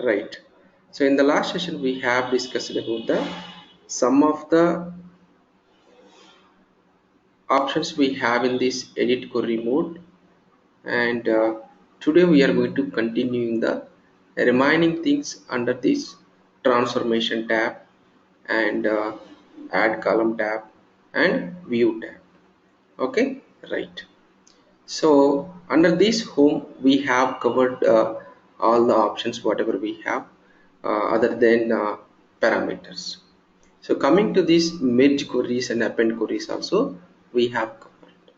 Right. So in the last session we have discussed about the some of the options we have in this edit query mode, and today we are going to continuing the remaining things under this transformation tab and add column tab and view tab. Okay, right. So under this home we have covered all the options whatever we have other than parameters. So coming to these merge queries and append queries also we have covered.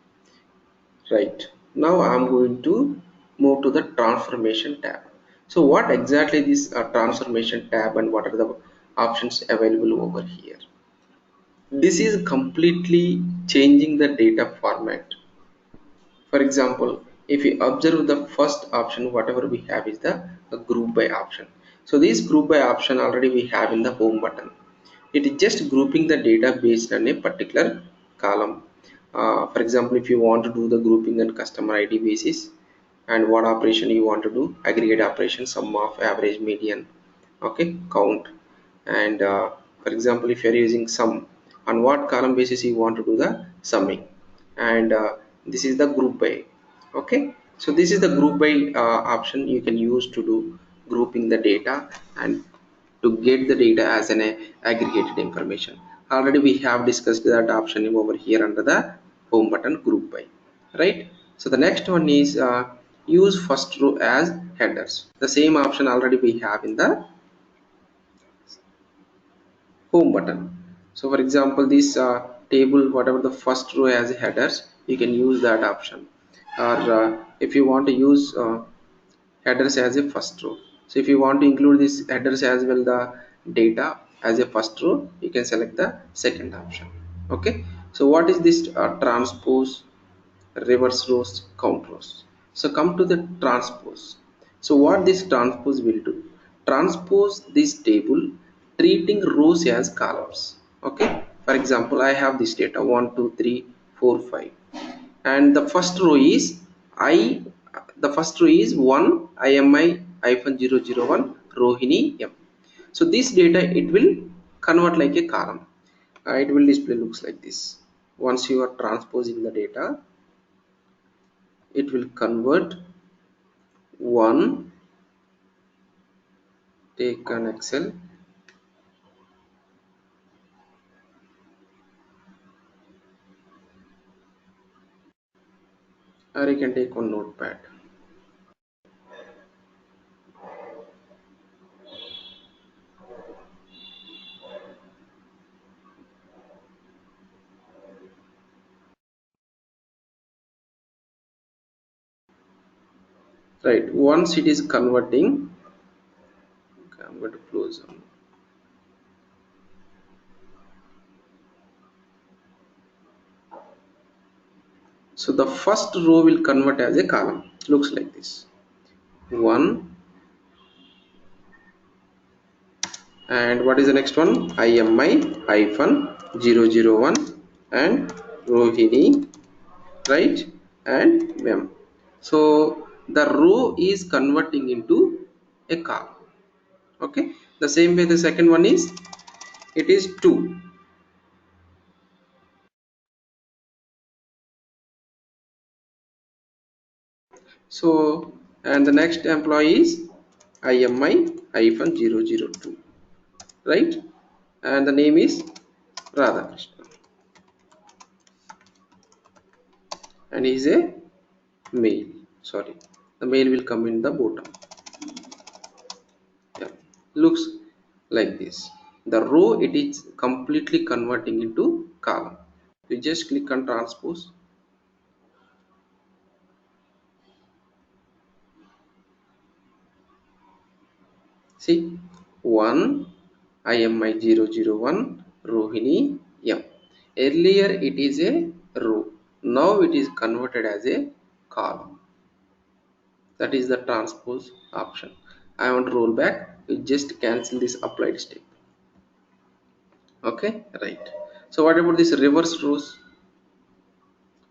Right. Now I'm going to move to the transformation tab. So what exactly this transformation tab and what are the options available over here? This is completely changing the data format. For example, if you observe the first option, whatever we have is the group by option. So this group by option already we have in the home button. It is just grouping the data based on a particular column. For example, if you want to do the grouping on customer ID basis and what operation you want to do, aggregate operation, sum of average, median, okay, count, and for example, if you are using sum, on what column basis you want to do the summing, and this is the group by. Okay, so this is the group by option you can use to do grouping the data and to get the data as an aggregated information. Already we have discussed that option over here under the home button group by, right? So the next one is use first row as headers. The same option already we have in the home button. So for example, this table whatever the first row as headers, you can use that option, or if you want to use headers as a first row, so if you want to include this headers as well the data as a first row, you can select the second option. Okay, so what is this transpose, reverse rows, count rows? So come to the transpose. So what this transpose will do, transpose this table treating rows as columns. Okay, for example, I have this data 1 2 3 4 5, and the first row is I the first row is 1 IMI hyphen 001 Rohini M. So this data it will convert like a column. It will display looks like this. Once you are transposing the data, it will convert one. Take an Excel, or you can take one notepad. Right, once it is converting, okay, I'm going to close on. So the first row will convert as a column, looks like this. 1, and what is the next one? IMI hyphen 001 and Rohini, right, and mem. So the row is converting into a column. Okay, the same way the second one is, it is 2. So and the next employee is IMI hyphen 002, right, and the name is Radhakrishna, and he is a male. Sorry, the male will come in the bottom. Yeah, looks like this. The row it is completely converting into column. You just click on transpose. See, 1 IMI 001 Rohini M. Earlier it is a row, now it is converted as a column. That is the transpose option. I want to roll back, you just cancel this applied step. Okay, right. So what about this reverse rows?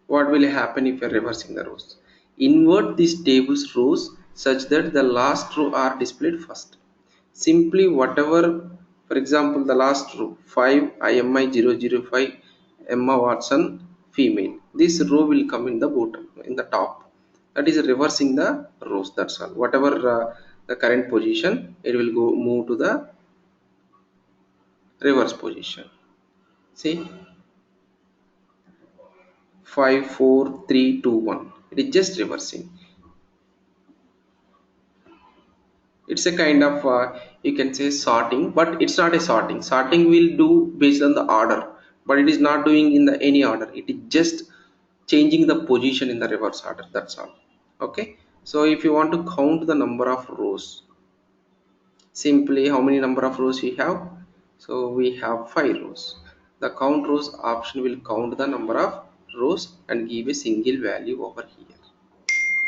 What will happen if you are reversing the rows? Invert these tables rows such that the last row are displayed first. simply whatever, for example the last row 5 IMI 005 Emma Watson female, this row will come in the bottom, in the top. That is reversing the rows, that's all. Whatever the current position, it will go move to the reverse position. See, 5 4 3 2 1, it is just reversing. It's a kind of you can say sorting, but it's not a sorting. Sorting will do based on the order, but it is not doing in the any order. It is just changing the position in the reverse order, that's all. Okay, so if you want to count the number of rows, simply how many number of rows we have? So we have 5 rows. The count rows option will count the number of rows and give a single value over here.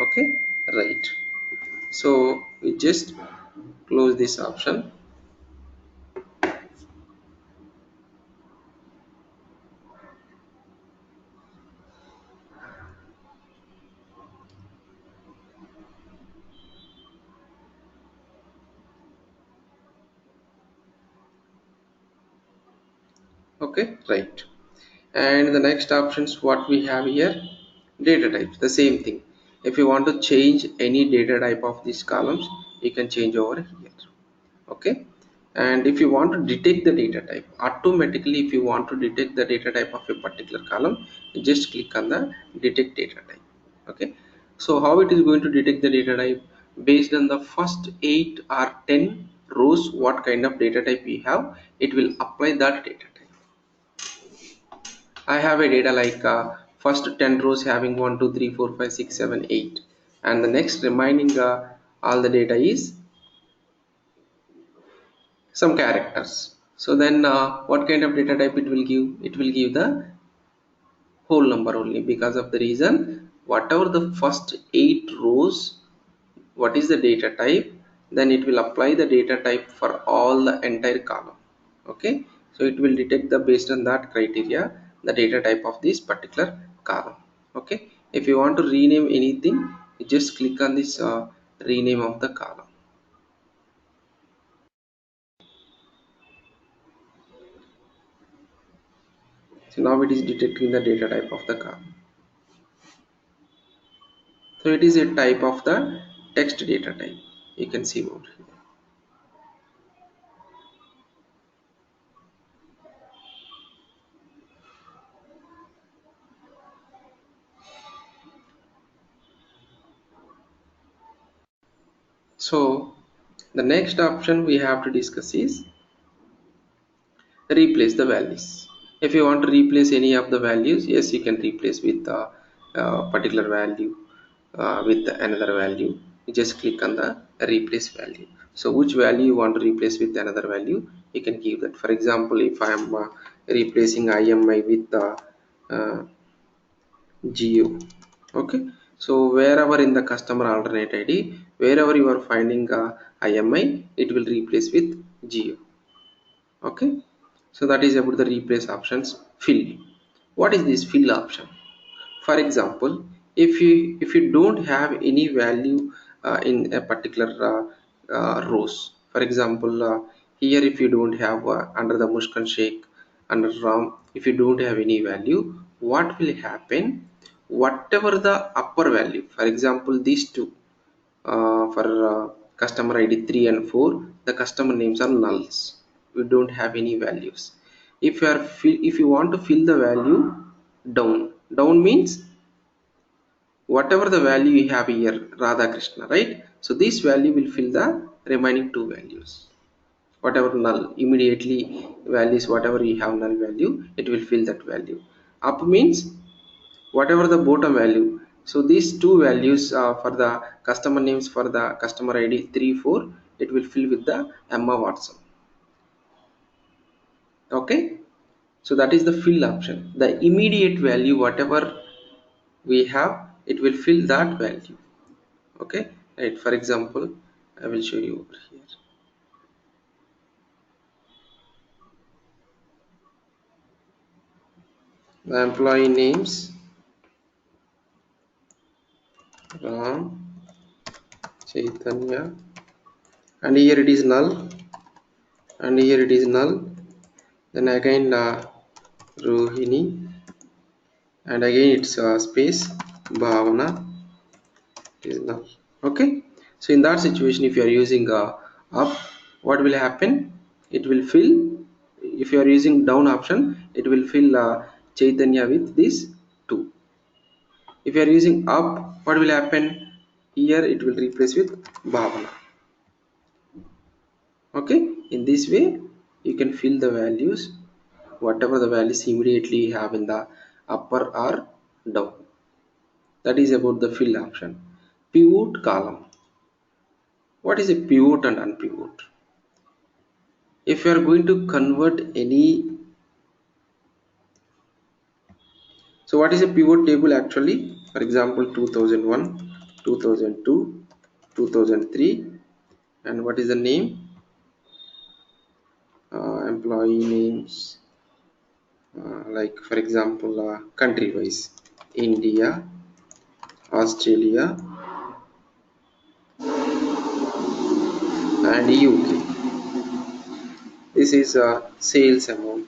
Okay, right. So we just close this option. Okay, right. And the next options what we have here, data types, the same thing. If you want to change any data type of these columns, you can change over here. Okay, and if you want to detect the data type automatically, if you want to detect the data type of a particular column, you just click on the detect data type. Okay, so how it is going to detect the data type? Based on the first 8 or 10 rows, what kind of data type we have, it will apply that data type. I have a data like first 10 rows having 1 2 3 4 5 6 7 8, and the next remaining all the data is some characters. So then what kind of data type it will give? It will give the whole number only, because of the reason whatever the first 8 rows, what is the data type, then it will apply the data type for all the entire column. Okay, so it will detect the based on that criteria the data type of this particular column. Okay, if you want to rename anything, you just click on this rename of the column. So now it is detecting the data type of the column. So it is a type of the text data type. You can see over here. So the next option we have to discuss is replace the values. If you want to replace any of the values, yes, you can replace with a particular value with another value. You just click on the replace value. So which value you want to replace with another value, you can give that. For example, if I am replacing IMI with uh, Geo. Okay, so wherever in the customer alternate ID, wherever you are finding IMI, it will replace with Geo. Okay, so that is about the replace options. Fill, what is this fill option? For example, if you don't have any value in a particular rows, for example here if you don't have under the Mushkan Sheikh, under Ram, if you don't have any value, what will happen? Whatever the upper value, for example these two, for customer ID 3 and 4, the customer names are nulls. We don't have any values. If you want to fill the value down, down means whatever the value you have here, Radha Krishna, right? So this value will fill the remaining two values. Whatever null, immediately values, whatever you have null value, it will fill that value. Up means whatever the bottom value. So these two values for the customer names, for the customer ID 3 4, it will fill with the Emma Watson. Okay, so that is the fill option. The immediate value whatever we have, it will fill that value. Okay, right. For example, I will show you over here. The employee names Ram, Chaitanya, and here it is null. and here it is null. Then again Rohini, and again it's space Bhavana is null. Okay, so in that situation, if you are using up, what will happen? It will fill. If you are using down option, it will fill Chaitanya with this 2. If you are using up, what will happen? Here it will replace with Bhavana. Okay, in this way you can fill the values, whatever the values immediately you have in the upper or down. That is about the fill option. Pivot column. What is a pivot and unpivot? If you are going to convert any, so what is a pivot table actually? For example, 2001, 2002, 2003, and what is the name? Employee names, like for example, country wise, India, Australia, and UK. This is a sales amount.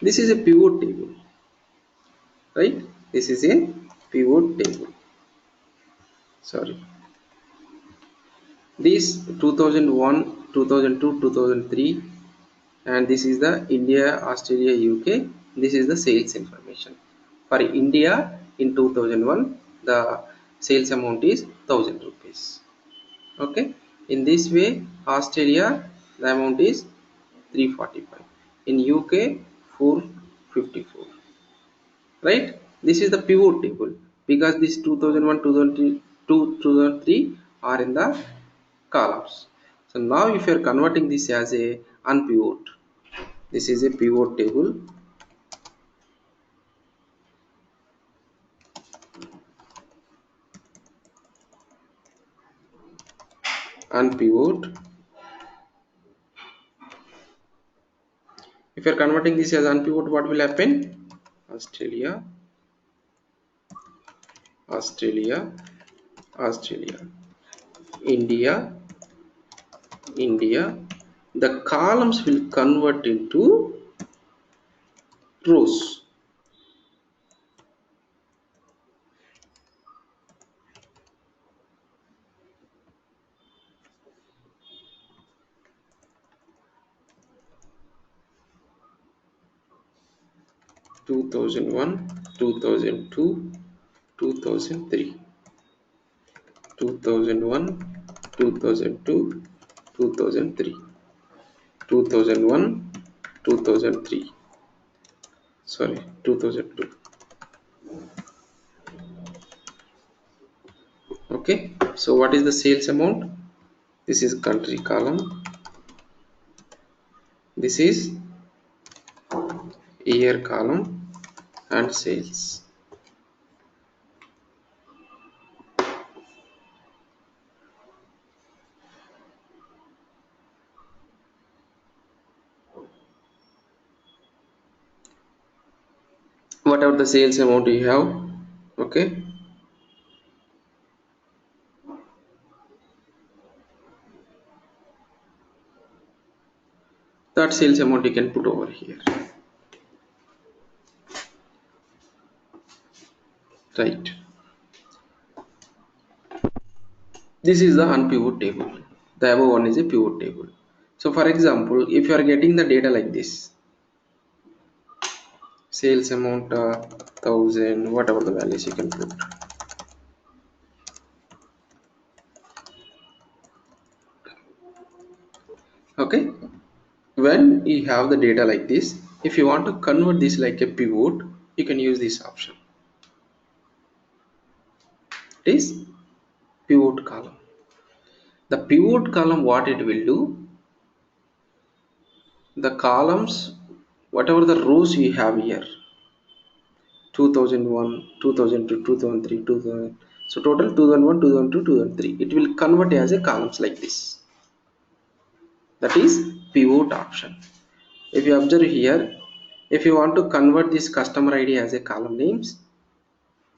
This is a pivot table, right? This is a pivot table. Sorry. This 2001, 2002, 2003, and this is the India, Australia, UK. This is the sales information. For India in 2001, the sales amount is 1000 rupees. Okay, in this way, Australia, the amount is 345. In UK, 454. Right, this is the pivot table because this 2001, 2002, 2003 are in the columns. So now if you are converting this as a unpivot, this is a pivot table. Unpivot. If you are converting this as unpivot, what will happen? Australia, Australia, Australia, India, India. The columns will convert into rows. 2001, 2002, 2003, 2001, 2002, 2003, 2001, 2003, sorry, 2002. Okay, so what is the sales amount? This is country column, this is year column, and sales. Whatever the sales amount you have, okay, that sales amount you can put over here. Right, this is the unpivot table. The above one is a pivot table. So for example, if you are getting the data like this, sales amount 1000, whatever the values you can put. Okay, when you have the data like this, if you want to convert this like a pivot, you can use this option. It is pivot column. The pivot column, what it will do, the columns, whatever the rows you have here, 2001, 2002, 2003, 2000, so total 2001, 2002, 2003, it will convert as a columns like this. That is pivot option. If you observe here, if you want to convert this customer ID as a column names,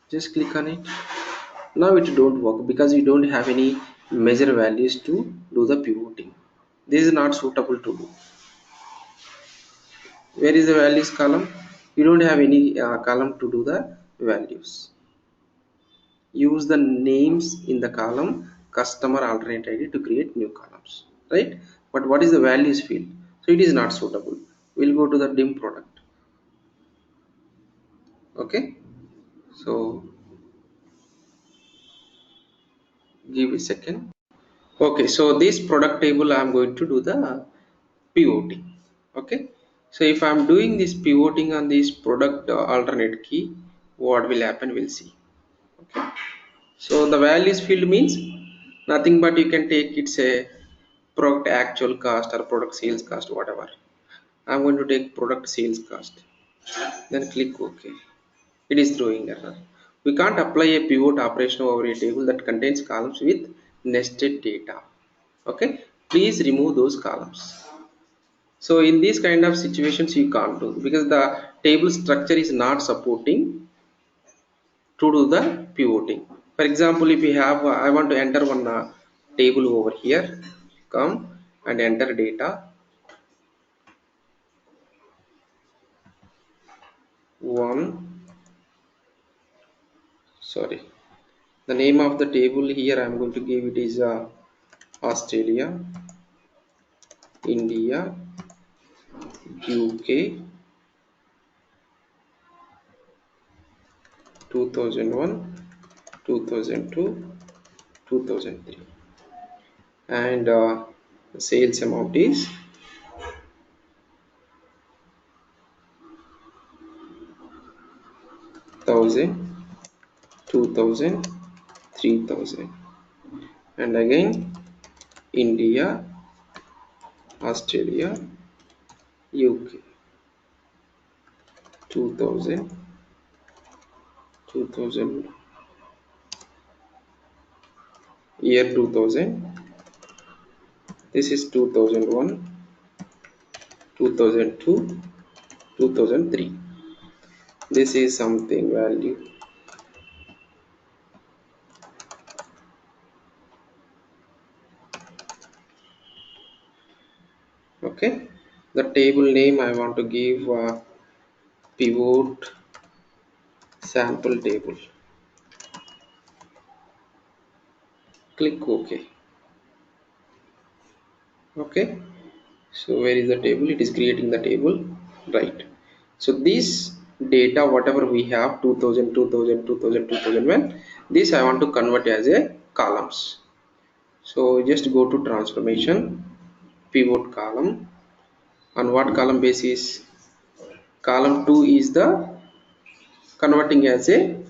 just click on it. Now it don't work because you don't have any measure values to do the pivoting. This is not suitable to do. Where is the values column? You don't have any column to do the values. Use the names in the column customer alternate ID to create new columns, right? But what is the values field? So it is not suitable. We'll go to the dim product. Okay, so give a second. Okay, so this product table I'm going to do the pivoting. Okay, so if I'm doing this pivoting on this product alternate key, what will happen, we'll see. Okay, so the values field means nothing but you can take it's a product actual cost or product sales cost, whatever. I'm going to take product sales cost, then click OK. It is throwing error. We can't apply a pivot operation over a table that contains columns with nested data. Okay, please remove those columns. So in these kind of situations you can't do because the table structure is not supporting to do the pivoting. For example, if you have I want to enter one table over here, come and enter data 1, sorry, the name of the table here I'm going to give it is Australia, India, UK, 2001, 2002, 2003, and the sales amount is 1000, 2000, 3000, and again India, Australia, UK, 2000, 2000, year 2000, this is 2001, 2002, 2003, this is something value. Okay, the table name I want to give pivot sample table. Click OK. Okay, so where is the table? It is creating the table, right? So this data whatever we have 2000, 2000, 2000, 2001, this I want to convert as a columns. So just go to transformation, pivot column. On what column basis? Column 2 is the converting as a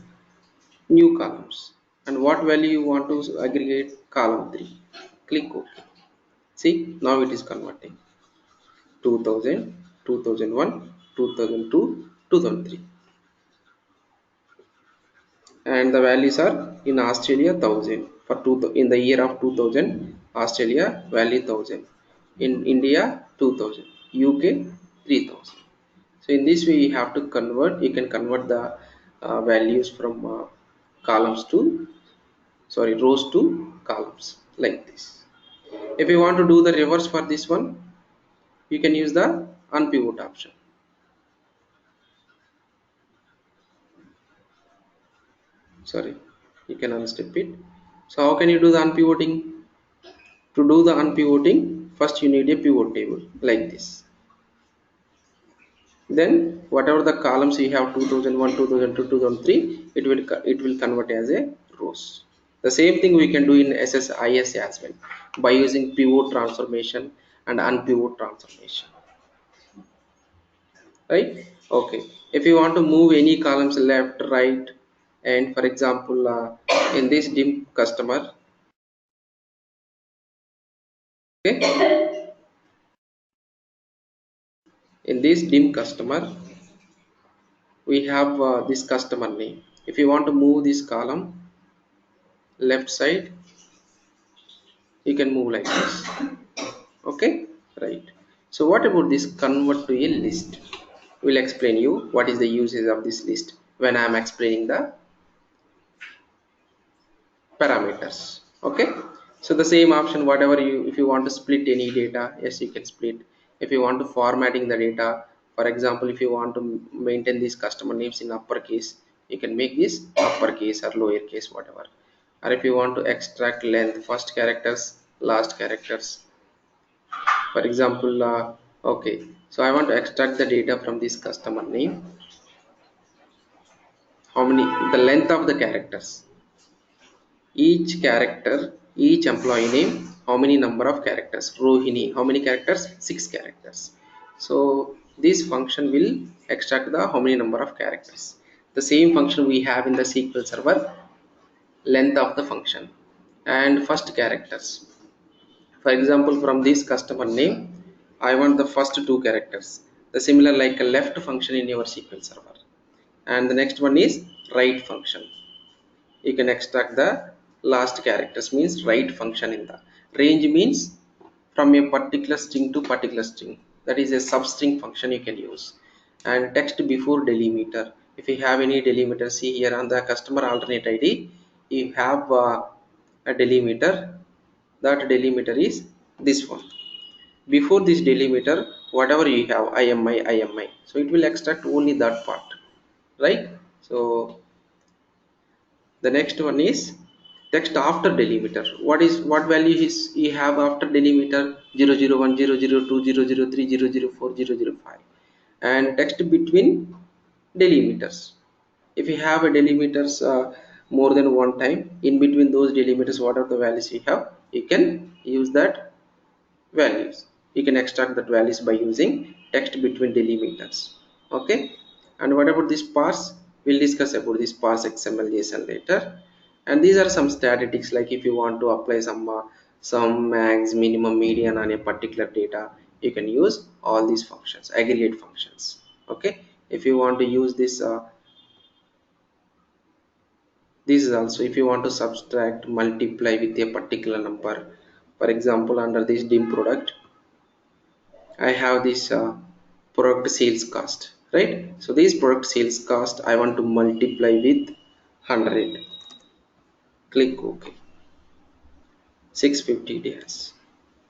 new columns, and what value you want to aggregate? Column 3. Click OK. See, now it is converting 2000, 2001, 2002, 2003, and the values are in Australia 1000 for in the year of 2000, Australia value 1000, in India 2000, UK 3000. So in this way you have to convert, you can convert the values from columns to, sorry, rows to columns like this. If you want to do the reverse for this one, you can use the unpivot option. Sorry, you can unstep it. So how can you do the unpivoting? To do the unpivoting, first you need a pivot table like this. Then whatever the columns you have 2001, 2002, 2003, it will convert as a rows. The same thing we can do in SSIS as well by using pivot transformation and unpivot transformation, right? Okay, if you want to move any columns left, right, and for example in this dim customer, okay, in this dim customer we have this customer name. If you want to move this column left side, you can move like this. Okay, right. So what about this convert to a list? We'll explain you what is the usage of this list when I am explaining the parameters. Okay, so the same option, whatever you, if you want to split any data, yes, you can split. If you want to formatting the data, for example, if you want to maintain these customer names in uppercase, you can make this uppercase or lowercase, whatever. Or if you want to extract length, first characters, last characters, for example, okay, so I want to extract the data from this customer name, how many, the length of the characters, each character, each employee name, how many number of characters, Rohini, how many characters, 6 characters. So this function will extract the how many number of characters. The same function we have in the SQL server, length of the function and first characters. For example, from this customer name, I want the first 2 characters, the similar like a left function in your SQL server. And the next one is right function, you can extract the last characters, means right function in the range, means from a particular string to particular string, that is a substring function you can use. And text before delimiter, if you have any delimiter, see here on the customer alternate id, you have a delimiter, that delimiter is this one. Before this delimiter, whatever you have, IMI, so it will extract only that part, right? So the next one is text after delimiter, what value is you have after delimiter, 001, 002, 003, 004, 005. And text between delimiters, if you have a delimiters more than one time, in between those delimiters, what are the values you have, you can use that values, you can extract that values by using text between delimiters. Okay, and what about this parse, we'll discuss about this parse xml json later. And these are some statistics, like if you want to apply some max, minimum, median on a particular data, you can use all these functions, aggregate functions. Okay, if you want to use this is also, if you want to subtract, multiply with a particular number, for example, under this dim product, I have this product sales cost, right? So this product sales cost I want to multiply with 100. Click OK. 650 days.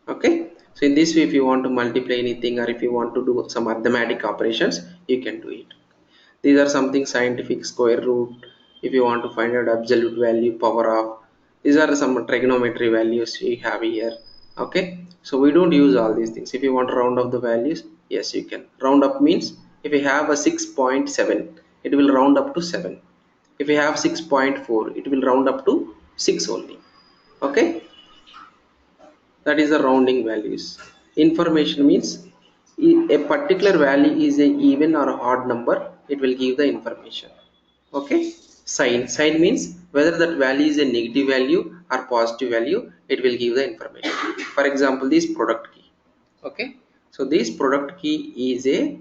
Okay. So in this way, if you want to multiply anything or if you want to do some arithmetic operations, you can do it. These are something scientific, square root. If you want to find out absolute value, power of, these are some trigonometry values we have here. Okay, so we don't use all these things. If you want to round up the values, yes, you can. Round up means if you have a 6.7, it will round up to 7. If you have 6.4, it will round up to 6 only. Okay, that is the rounding values. Information means a particular value is a even or a odd number, it will give the information. Okay, sign means whether that value is a negative value or positive value, it will give the information. For example, this product key. Okay, so this product key is a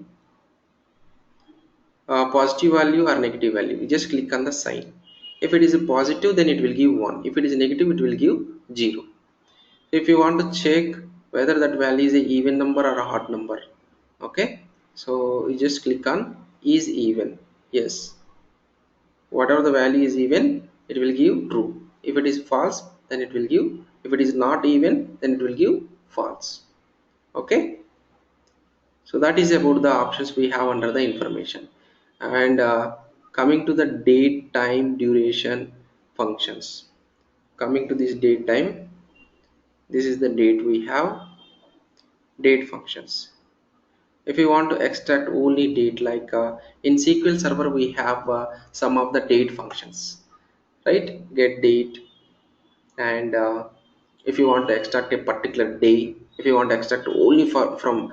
positive value or negative value, you just click on the sign. If it is a positive, then it will give 1. If it is negative, it will give 0. If you want to check whether that value is a even number or a odd number, okay, so you just click on is even. Yes, whatever the value is even, it will give true. If it is false, then it will give, if it is not even, then it will give false. Okay, so that is about the options we have under the information. And coming to the date, time, duration functions, coming to this date time, this is the date we have, date functions. If you want to extract only date, like in SQL server we have some of the date functions, right? Get date. And if you want to extract a particular day, if you want to extract only from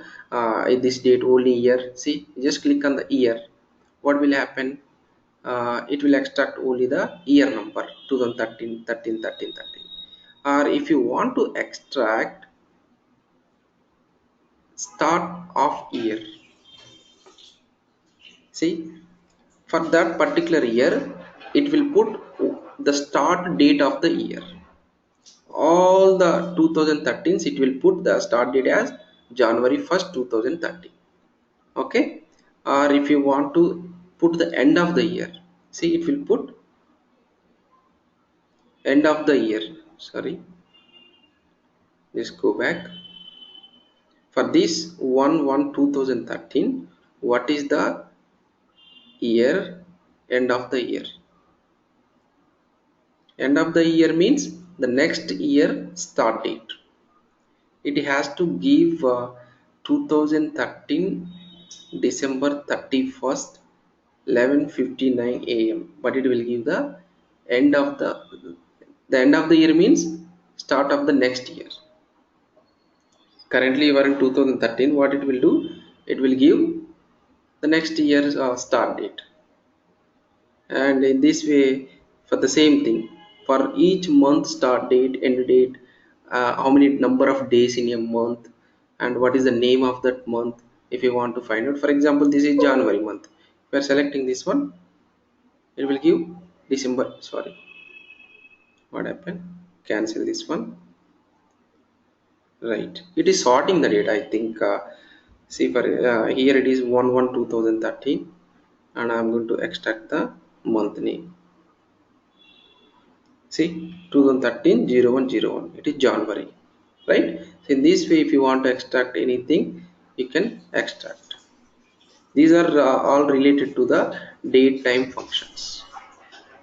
this date only year, see, you just click on the year, what will happen, it will extract only the year number, 2013, 13, 13, 13. Or if you want to extract start of year, see, for that particular year, it will put the start date of the year. All the 2013s, it will put the start date as January 1st, 2013. Okay, or if you want to put the end of the year, see, it will put end of the year, sorry, let's go back. For this 1/1/2013, what is the year? End of the year. End of the year means the next year start date. It has to give 2013 December 31st 11:59 a.m. but it will give the end of the end of the year means start of the next year. Currently you are in 2013, what it will do, it will give the next year's start date. And in this way, for the same thing, for each month start date, end date, how many number of days in a month, and what is the name of that month, if you want to find out. For example, this is January month, we are selecting this one, it will give December, sorry, what happened, cancel this one. Right, it is sorting the date, I think. See, for here it is 1/1/2013, and I'm going to extract the month name. See, 2013 0101, it is January, right? So in this way, if you want to extract anything, you can extract. These are all related to the date time functions.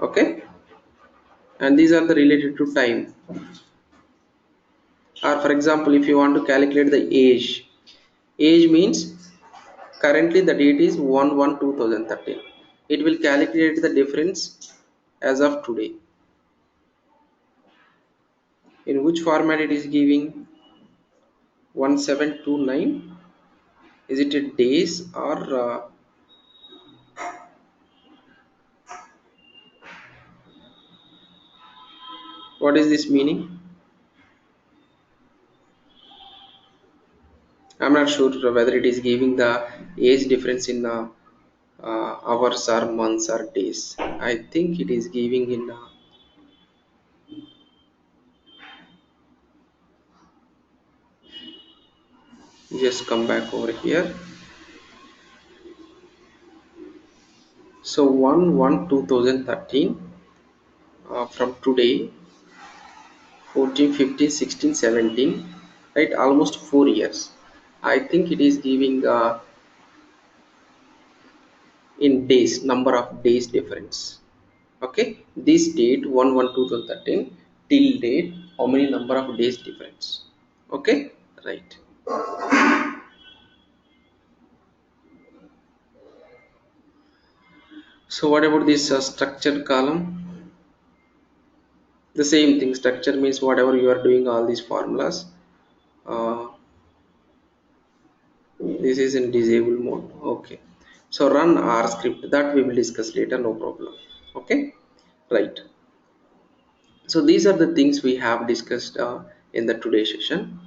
Okay, and these are the related to time. Or for example, if you want to calculate the age means currently the date is 1/1/2013. It will calculate the difference as of today. In which format it is giving 1729? Is it a days or what is this meaning? I'm not sure whether it is giving the age difference in hours or months or days. I think it is giving in just come back over here. So 1/1/2013, from today 14, 15, 16, 17, right, almost 4 years. I think it is giving in days, number of days difference. Okay, this date 1/1/2013 till date, how many number of days difference. Okay, right. So what about this structure column? The same thing, structure means whatever you are doing all these formulas. uh, this is in disable mode. Okay, so run R script, that we will discuss later, no problem. Okay, right. So these are the things we have discussed in the today session.